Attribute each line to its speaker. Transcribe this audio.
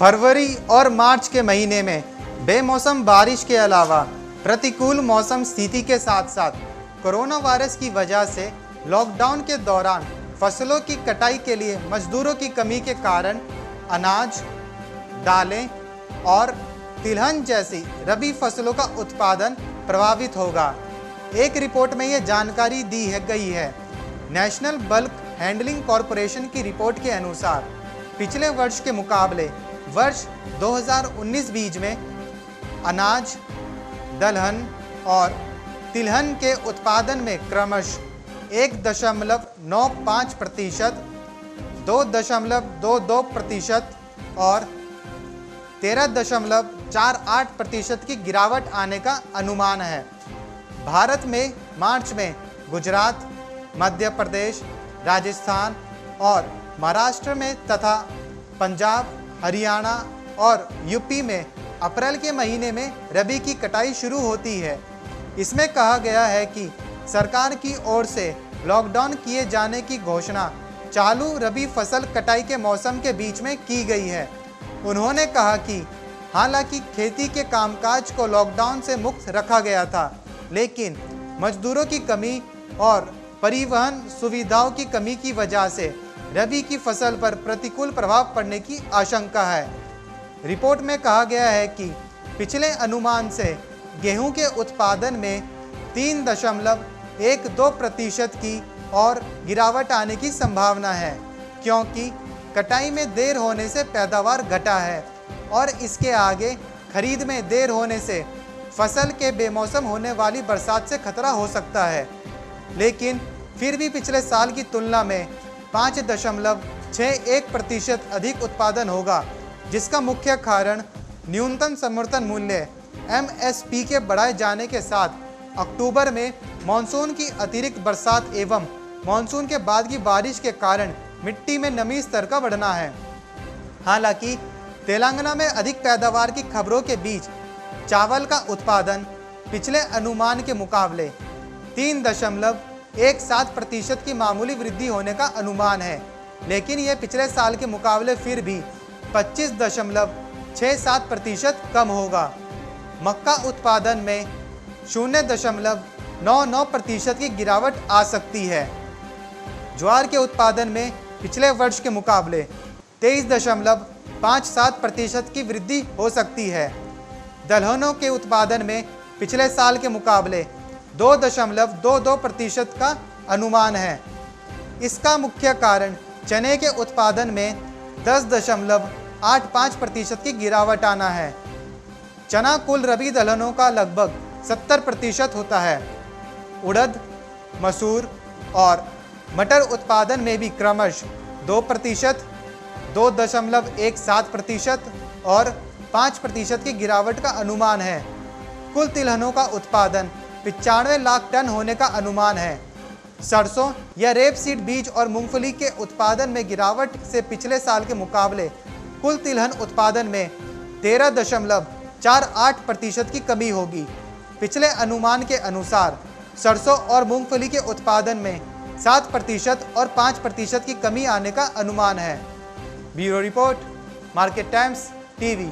Speaker 1: फरवरी और मार्च के महीने में बेमौसम बारिश के अलावा प्रतिकूल मौसम स्थिति के साथ साथ कोरोना वायरस की वजह से लॉकडाउन के दौरान फसलों की कटाई के लिए मजदूरों की कमी के कारण अनाज, दालें और तिलहन जैसी रबी फसलों का उत्पादन प्रभावित होगा। एक रिपोर्ट में यह जानकारी दी गई है। नेशनल बल्क हैंडलिंग कॉरपोरेशन की रिपोर्ट के अनुसार पिछले वर्ष के मुकाबले वर्ष 2019-20 में अनाज, दलहन और तिलहन के उत्पादन में क्रमशः 1.95%, 2.22% और 13.48% की गिरावट आने का अनुमान है। भारत में मार्च में गुजरात, मध्य प्रदेश, राजस्थान और महाराष्ट्र में तथा पंजाब, हरियाणा और यूपी में अप्रैल के महीने में रबी की कटाई शुरू होती है। इसमें कहा गया है कि सरकार की ओर से लॉकडाउन किए जाने की घोषणा चालू रबी फसल कटाई के मौसम के बीच में की गई है। उन्होंने कहा कि हालांकि खेती के कामकाज को लॉकडाउन से मुक्त रखा गया था, लेकिन मजदूरों की कमी और परिवहन सुविधाओं की कमी की वजह से रबी की फसल पर प्रतिकूल प्रभाव पड़ने की आशंका है। रिपोर्ट में कहा गया है कि पिछले अनुमान से गेहूं के उत्पादन में 3.12% की और गिरावट आने की संभावना है, क्योंकि कटाई में देर होने से पैदावार घटा है और इसके आगे खरीद में देर होने से फसल के बेमौसम होने वाली बरसात से खतरा हो सकता है। लेकिन फिर भी पिछले साल की तुलना में 5.61% अधिक उत्पादन होगा, जिसका मुख्य कारण न्यूनतम समर्थन मूल्य MSP के बढ़ाए जाने के साथ अक्टूबर में मानसून की अतिरिक्त बरसात एवं मानसून के बाद की बारिश के कारण मिट्टी में नमी स्तर का बढ़ना है। हालांकि तेलंगाना में अधिक पैदावार की खबरों के बीच चावल का उत्पादन पिछले अनुमान के मुकाबले 3.17% की मामूली वृद्धि होने का अनुमान है, लेकिन यह पिछले साल के मुकाबले फिर भी 25.67% कम होगा। मक्का उत्पादन में 0.99% की गिरावट आ सकती है। ज्वार के उत्पादन में पिछले वर्ष के मुकाबले 23.57% की वृद्धि हो सकती है। दलहनों के उत्पादन में पिछले साल के मुकाबले 2.22% का अनुमान है। इसका मुख्य कारण चने के उत्पादन में 10.85% की गिरावट आना है। चना कुल रबी दलहनों का लगभग 70% होता है। उड़द, मसूर और मटर उत्पादन में भी क्रमशः 2%, 2.17% और 5% की गिरावट का अनुमान है। कुल तिलहनों का उत्पादन 95 लाख टन होने का अनुमान है। सरसों या रेपसीड बीज और मूंगफली के उत्पादन में गिरावट से पिछले साल के मुकाबले कुल तिलहन उत्पादन में 13.48% की कमी होगी। पिछले अनुमान के अनुसार सरसों और मूंगफली के उत्पादन में 7% और 5% की कमी आने का अनुमान है। Bureau report, market times TV.